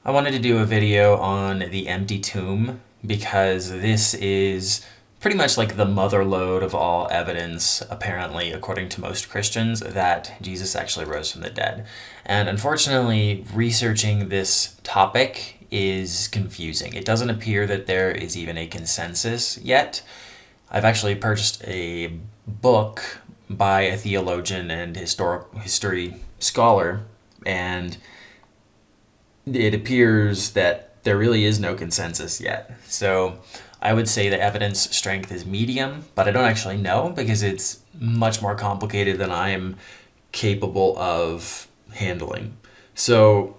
I wanted to do a video on the empty tomb because this is pretty much like the mother lode of all evidence, apparently, according to most Christians, that Jesus actually rose from the dead. And unfortunately, researching this topic is confusing. It doesn't appear that there is even a consensus yet. I've actually purchased a book by a theologian and history scholar, and it appears that there really is no consensus yet. So I would say the evidence strength is medium, but I don't actually know because it's much more complicated than I am capable of handling. So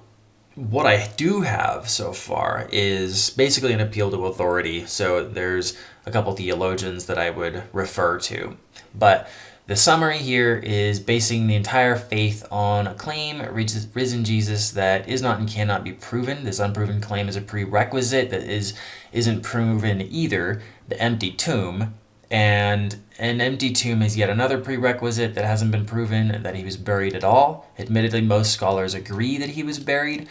what I do have so far is basically an appeal to authority. So there's a couple theologians that I would refer to. But the summary here is basing the entire faith on a claim, risen Jesus, that is not and cannot be proven. This unproven claim is a prerequisite that isn't proven either, the empty tomb. And an empty tomb is yet another prerequisite that hasn't been proven, that he was buried at all. Admittedly, most scholars agree that he was buried,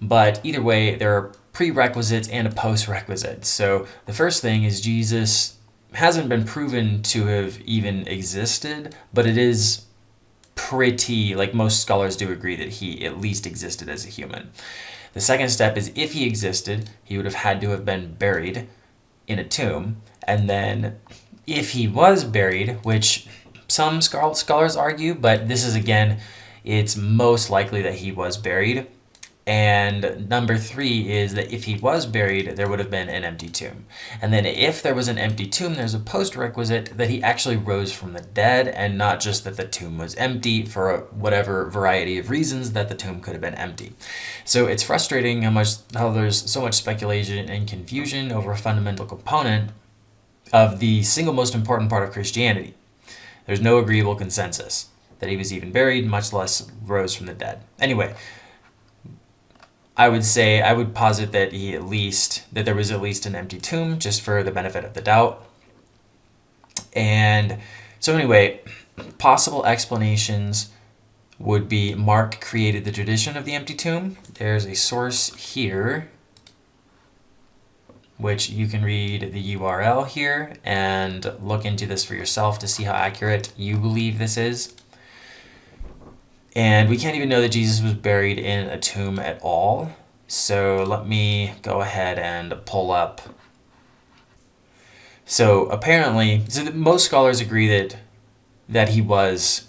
but either way, there are prerequisites and a postrequisite. So the first thing is Jesus hasn't been proven to have even existed, but it is pretty, like most scholars do agree that he at least existed as a human. The second step is if he existed, he would have had to have been buried in a tomb. And then if he was buried, which some scholars argue, but this is again, it's most likely that he was buried. And number 3 is that if he was buried, there would have been an empty tomb. And then if there was an empty tomb, there's a postrequisite that he actually rose from the dead, and not just that the tomb was empty for whatever variety of reasons that the tomb could have been empty. So it's frustrating how there's so much speculation and confusion over a fundamental component of the single most important part of Christianity. There's no agreeable consensus that he was even buried, much less rose from the dead. Anyway, I would posit that there was at least an empty tomb, just for the benefit of the doubt. And so anyway, possible explanations would be Mark created the tradition of the empty tomb. There's a source here, which you can read the URL here and look into this for yourself to see how accurate you believe this is. And we can't even know that Jesus was buried in a tomb at all. So let me go ahead and pull up. So apparently, most scholars agree that he was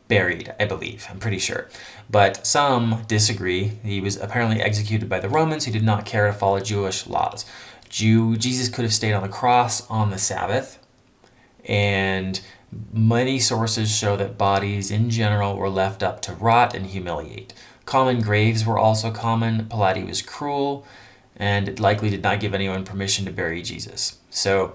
buried, I believe. I'm pretty sure. But some disagree. He was apparently executed by the Romans who did not care to follow Jewish laws. Jesus could have stayed on the cross on the Sabbath. And many sources show that bodies in general were left up to rot and humiliate. Common graves were also common. Pilate was cruel and likely did not give anyone permission to bury Jesus. So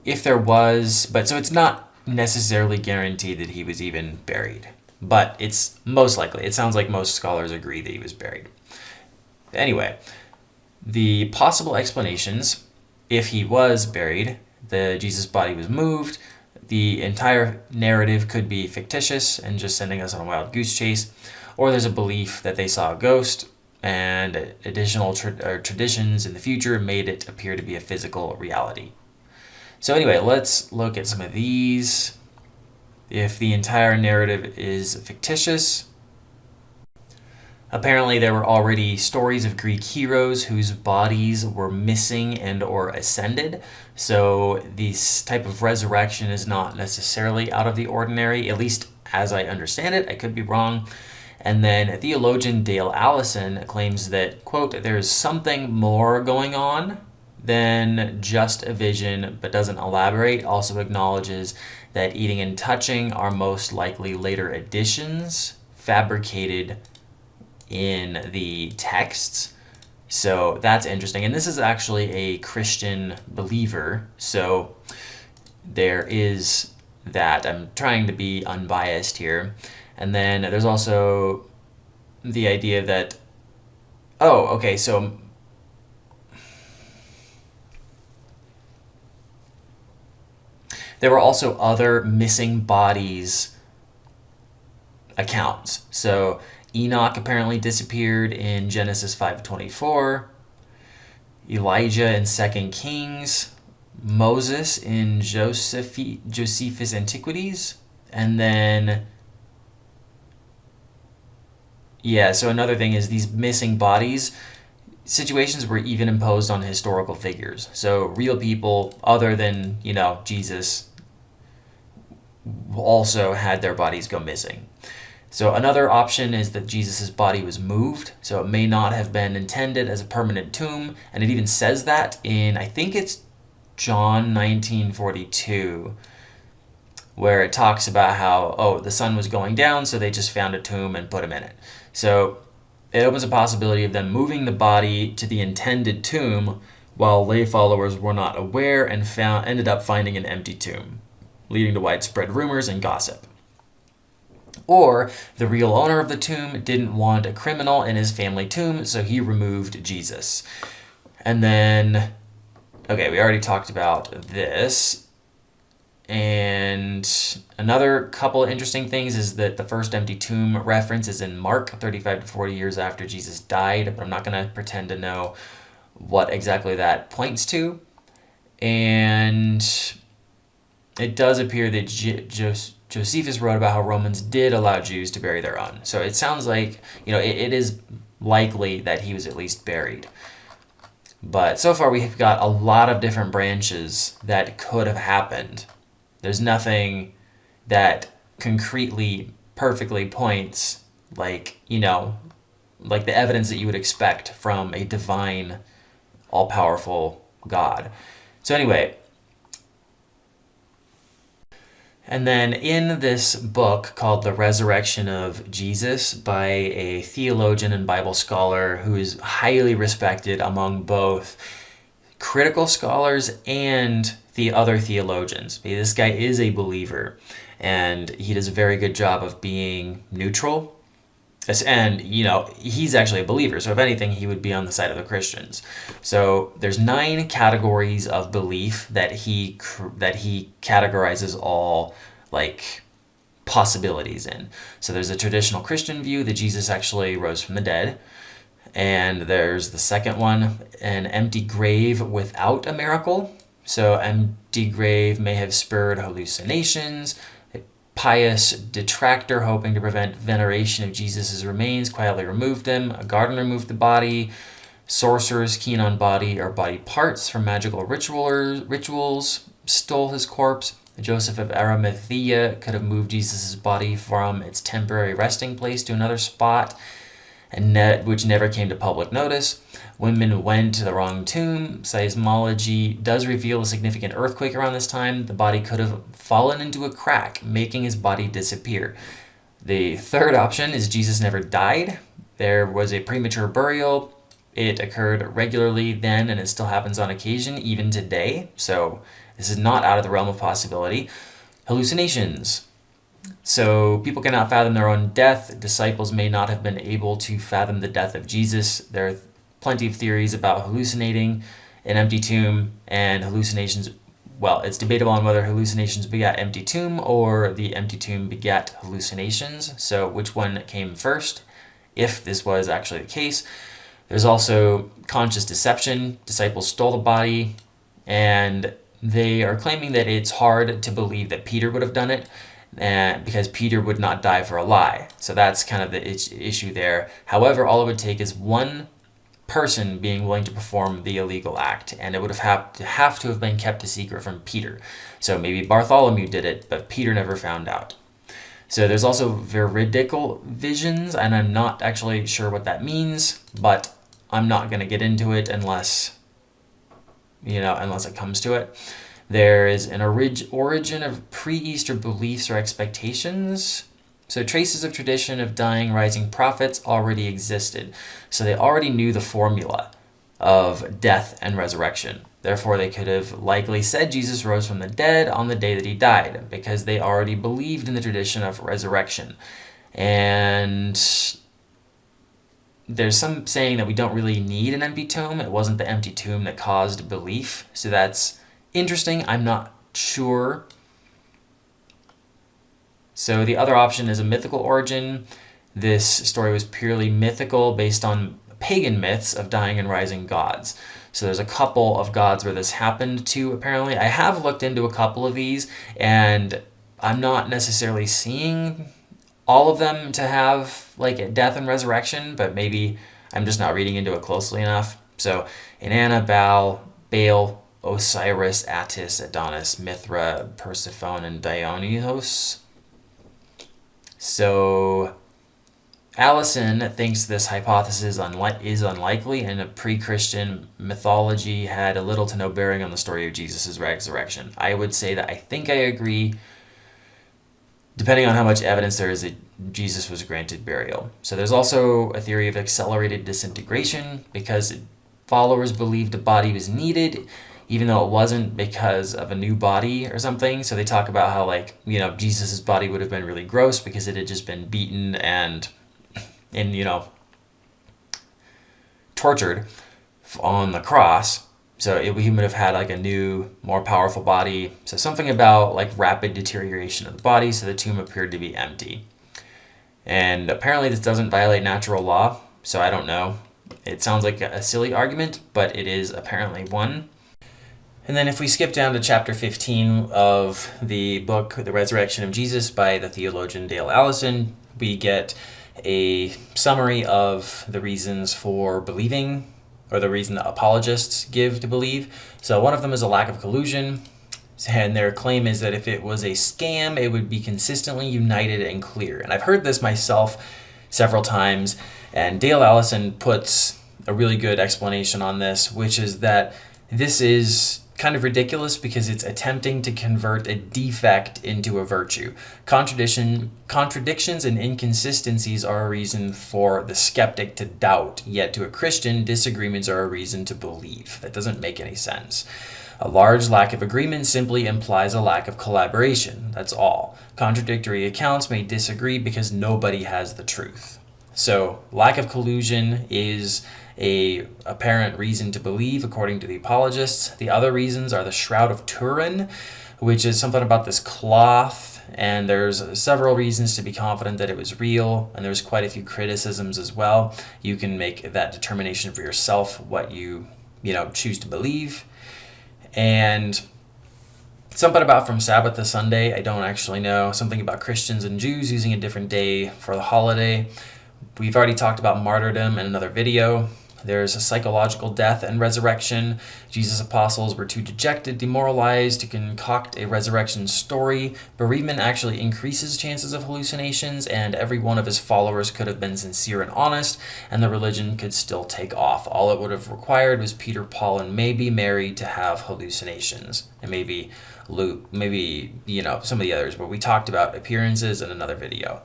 if there was, so it's not necessarily guaranteed that he was even buried, but it's most likely. It sounds like most scholars agree that he was buried. Anyway, the possible explanations: if he was buried, the Jesus body was moved. The entire narrative could be fictitious and just sending us on a wild goose chase, or there's a belief that they saw a ghost and additional traditions in the future made it appear to be a physical reality. So anyway, let's look at some of these. If the entire narrative is fictitious, apparently there were already stories of Greek heroes whose bodies were missing and or ascended. So this type of resurrection is not necessarily out of the ordinary, at least as I understand it. I could be wrong. And then theologian Dale Allison claims that, quote, there's something more going on than just a vision, but doesn't elaborate. Also acknowledges that eating and touching are most likely later additions fabricated in the texts. So that's interesting. And this is actually a Christian believer. So there is that. I'm trying to be unbiased here. And then there's also the idea that, so there were also other missing bodies accounts. So Enoch apparently disappeared in Genesis 5:24. Elijah in 2 Kings. Moses in Josephus Antiquities. And then, yeah, so another thing is these missing bodies situations were even imposed on historical figures. So real people other than, Jesus also had their bodies go missing. So another option is that Jesus' body was moved, so it may not have been intended as a permanent tomb, and it even says that in, I think it's John 19:42, where it talks about how, the sun was going down, so they just found a tomb and put him in it. So it opens a possibility of them moving the body to the intended tomb while lay followers were not aware and ended up finding an empty tomb, leading to widespread rumors and gossip. Or the real owner of the tomb didn't want a criminal in his family tomb, so he removed Jesus. And then, okay, we already talked about this. And another couple of interesting things is that the first empty tomb reference is in Mark 35 to 40 years after Jesus died, but I'm not going to pretend to know what exactly that points to. And it does appear that Josephus wrote about how Romans did allow Jews to bury their own. So it sounds like, it is likely that he was at least buried. But so far we've got a lot of different branches that could have happened. There's nothing that concretely, perfectly points like the evidence that you would expect from a divine, all-powerful God. So anyway, and then in this book called The Resurrection of Jesus by a theologian and Bible scholar who is highly respected among both critical scholars and the other theologians. This guy is a believer, and he does a very good job of being neutral. And, he's actually a believer, so if anything, he would be on the side of the Christians. So there's 9 categories of belief that he categorizes all, possibilities in. So there's a traditional Christian view that Jesus actually rose from the dead. And there's the second one, an empty grave without a miracle. So empty grave may have spurred hallucinations. A pious detractor hoping to prevent veneration of Jesus' remains quietly removed them. A gardener moved the body. Sorcerers keen on body or body parts from magical rituals stole his corpse. Joseph of Arimathea could have moved Jesus' body from its temporary resting place to another spot, which never came to public notice. Women went to the wrong tomb. Seismology does reveal a significant earthquake around this time. The body could have fallen into a crack, making his body disappear. The third option is Jesus never died. There was a premature burial. It occurred regularly then, and it still happens on occasion, even today. So this is not out of the realm of possibility. Hallucinations. So people cannot fathom their own death. Disciples may not have been able to fathom the death of Jesus. There are plenty of theories about hallucinating, an empty tomb, and hallucinations. Well, it's debatable on whether hallucinations begat empty tomb or the empty tomb begat hallucinations. So which one came first, if this was actually the case. There's also conscious deception. Disciples stole the body, and they are claiming that it's hard to believe that Peter would have done it, because Peter would not die for a lie. So that's kind of the issue there. However, all it would take is one person being willing to perform the illegal act, and it would have to have been kept a secret from Peter. So maybe Bartholomew did it, but Peter never found out. So there's also veridical visions, and I'm not actually sure what that means, but I'm not going to get into it unless it comes to it. There is an origin of pre-Easter beliefs or expectations. So traces of tradition of dying, rising prophets already existed. So they already knew the formula of death and resurrection. Therefore, they could have likely said Jesus rose from the dead on the day that he died, because they already believed in the tradition of resurrection. And there's some saying that we don't really need an empty tomb. It wasn't the empty tomb that caused belief. So that's interesting. I'm not sure. So the other option is a mythical origin. this story was purely mythical based on pagan myths of dying and rising gods. So there's a couple of gods where this happened to, apparently. I have looked into a couple of these, and I'm not necessarily seeing all of them to have like a death and resurrection, but maybe I'm just not reading into it closely enough. So Inanna, Baal, Osiris, Attis, Adonis, Mithra, Persephone, and Dionysos. So Allison thinks this hypothesis is unlikely, and a pre-Christian mythology had a little to no bearing on the story of Jesus' resurrection. I would say that I think I agree, depending on how much evidence there is that Jesus was granted burial. So there's also a theory of accelerated disintegration, because followers believed a body was needed, even though it wasn't, because of a new body or something. So they talk about how, like, Jesus' body would have been really gross because it had just been beaten and tortured on the cross. So he would have had like a new, more powerful body. So something about like rapid deterioration of the body, so the tomb appeared to be empty. And apparently this doesn't violate natural law, so I don't know. It sounds like a silly argument, but it is apparently one. And then if we skip down to chapter 15 of the book, The Resurrection of Jesus by the theologian Dale Allison, we get a summary of the reasons for believing, or the reason that apologists give to believe. So one of them is a lack of collusion, and their claim is that if it was a scam, it would be consistently united and clear. And I've heard this myself several times, and Dale Allison puts a really good explanation on this, which is that this is kind of ridiculous because it's attempting to convert a defect into a virtue. Contradictions and inconsistencies are a reason for the skeptic to doubt, yet to a Christian, disagreements are a reason to believe. That doesn't make any sense. A large lack of agreement simply implies a lack of collaboration. That's all. Contradictory accounts may disagree because nobody has the truth. So lack of collusion is a apparent reason to believe, according to the apologists. The other reasons are the Shroud of Turin, which is something about this cloth, and there's several reasons to be confident that it was real, and there's quite a few criticisms as well. You can make that determination for yourself, what you choose to believe. And something about from Sabbath to Sunday, I don't actually know. Something about Christians and Jews using a different day for the holiday. We've already talked about martyrdom in another video. There's a psychological death and resurrection. Jesus' apostles were too dejected, demoralized to concoct a resurrection story. Bereavement actually increases chances of hallucinations, and every one of his followers could have been sincere and honest, and the religion could still take off. All it would have required was Peter, Paul, and maybe Mary to have hallucinations, and maybe Luke, maybe some of the others, but we talked about appearances in another video.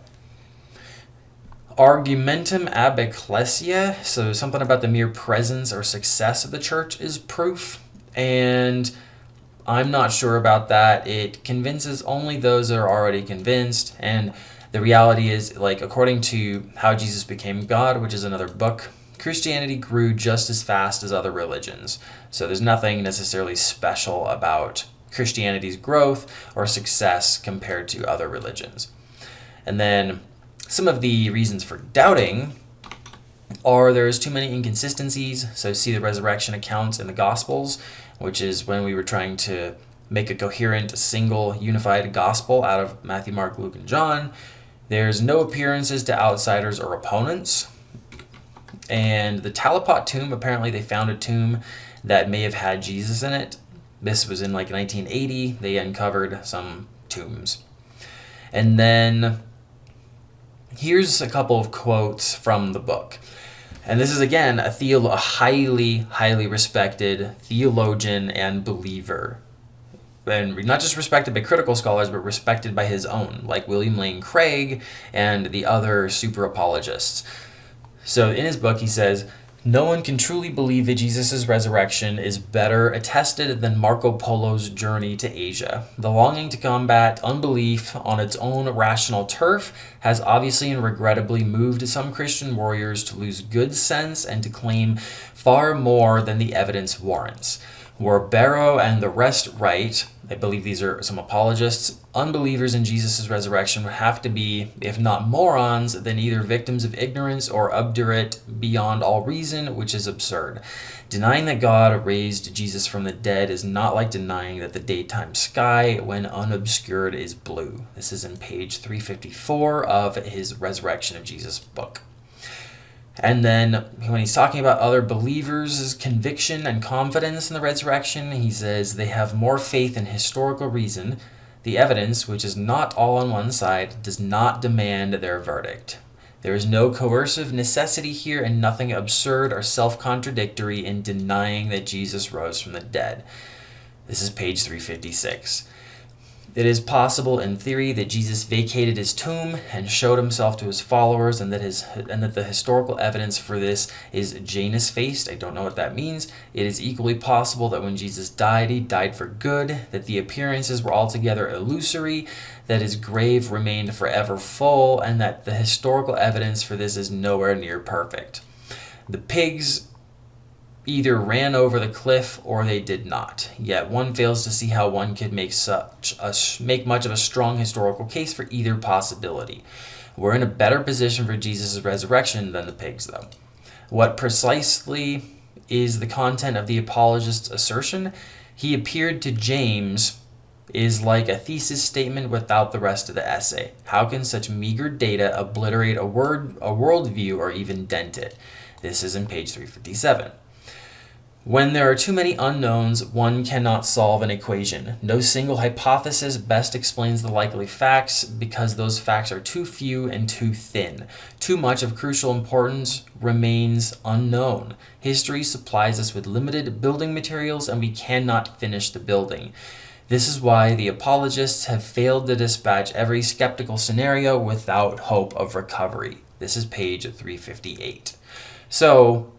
Argumentum ab ecclesia, so something about the mere presence or success of the church is proof, and I'm not sure about that. It convinces only those that are already convinced, and the reality is, like, according to How Jesus Became God, which is another book, Christianity grew just as fast as other religions. So there's nothing necessarily special about Christianity's growth or success compared to other religions. And then some of the reasons for doubting are there's too many inconsistencies. So see the resurrection accounts in the Gospels, which is when we were trying to make a coherent, single, unified gospel out of Matthew, Mark, Luke, and John. There's no appearances to outsiders or opponents. And the Talipat tomb, apparently they found a tomb that may have had Jesus in it. This was in like 1980. They uncovered some tombs. And then here's a couple of quotes from the book. And this is, again, a highly, highly respected theologian and believer. And not just respected by critical scholars, but respected by his own, like William Lane Craig and the other super apologists. So in his book, he says, "No one can truly believe that Jesus' resurrection is better attested than Marco Polo's journey to Asia. The longing to combat unbelief on its own rational turf has obviously and regrettably moved some Christian warriors to lose good sense and to claim far more than the evidence warrants. Were Barrow and the rest right, I believe these are some apologists, unbelievers in Jesus' resurrection would have to be, if not morons, then either victims of ignorance or obdurate beyond all reason, which is absurd. Denying that God raised Jesus from the dead is not like denying that the daytime sky, when unobscured, is blue. This is in page 354 of his Resurrection of Jesus book. And then when he's talking about other believers' conviction and confidence in the resurrection, he says they have more faith in historical reason. The evidence, which is not all on one side, does not demand their verdict. There is no coercive necessity here and nothing absurd or self-contradictory in denying that Jesus rose from the dead. This is page 356. It is possible in theory that Jesus vacated his tomb and showed himself to his followers, and that the historical evidence for this is Janus-faced. I don't know what that means. It is equally possible that when Jesus died, he died for good, that the appearances were altogether illusory, that his grave remained forever full, and that the historical evidence for this is nowhere near perfect. The pigs either ran over the cliff or they did not. Yet one fails to see how one could make much of a strong historical case for either possibility. We're in a better position for Jesus' resurrection than the pigs, though. What precisely is the content of the apologist's assertion? He appeared to James is like a thesis statement without the rest of the essay. How can such meager data obliterate a worldview or even dent it? This is in page 357. When there are too many unknowns, one cannot solve an equation. No single hypothesis best explains the likely facts because those facts are too few and too thin. Too much of crucial importance remains unknown. History supplies us with limited building materials and we cannot finish the building. This is why the apologists have failed to dispatch every skeptical scenario without hope of recovery. This is page 358. So,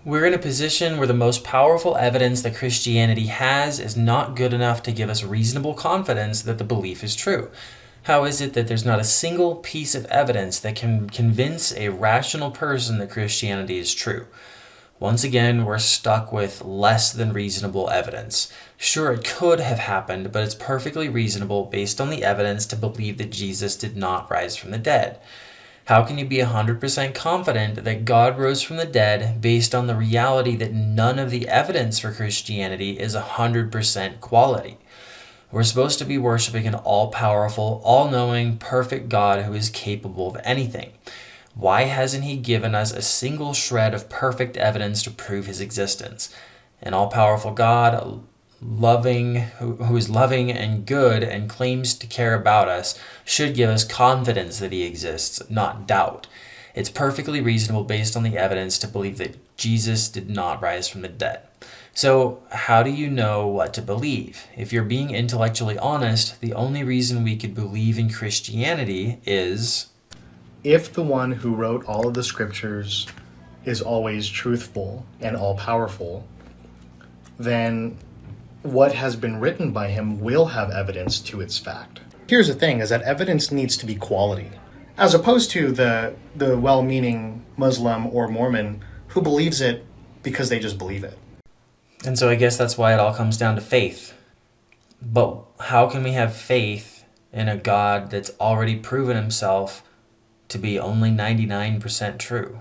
we're in a position where the most powerful evidence that Christianity has is not good enough to give us reasonable confidence that the belief is true. How is it that there's not a single piece of evidence that can convince a rational person that Christianity is true? Once again, we're stuck with less than reasonable evidence. Sure, it could have happened, but it's perfectly reasonable based on the evidence to believe that Jesus did not rise from the dead. How can you be 100% confident that God rose from the dead based on the reality that none of the evidence for Christianity is 100% quality? We're supposed to be worshiping an all-powerful, all-knowing, perfect God who is capable of anything. Why hasn't he given us a single shred of perfect evidence to prove his existence? An all-powerful God, who is loving and good and claims to care about us, should give us confidence that he exists, not doubt. It's perfectly reasonable based on the evidence to believe that Jesus did not rise from the dead. So how do you know what to believe? If you're being intellectually honest, the only reason we could believe in Christianity is if the one who wrote all of the scriptures is always truthful and all-powerful, then what has been written by him will have evidence to its fact. Here's the thing, is that evidence needs to be quality, as opposed to the well-meaning Muslim or Mormon who believes it because they just believe it. And so I guess that's why it all comes down to faith. But how can we have faith in a God that's already proven himself to be only 99% true?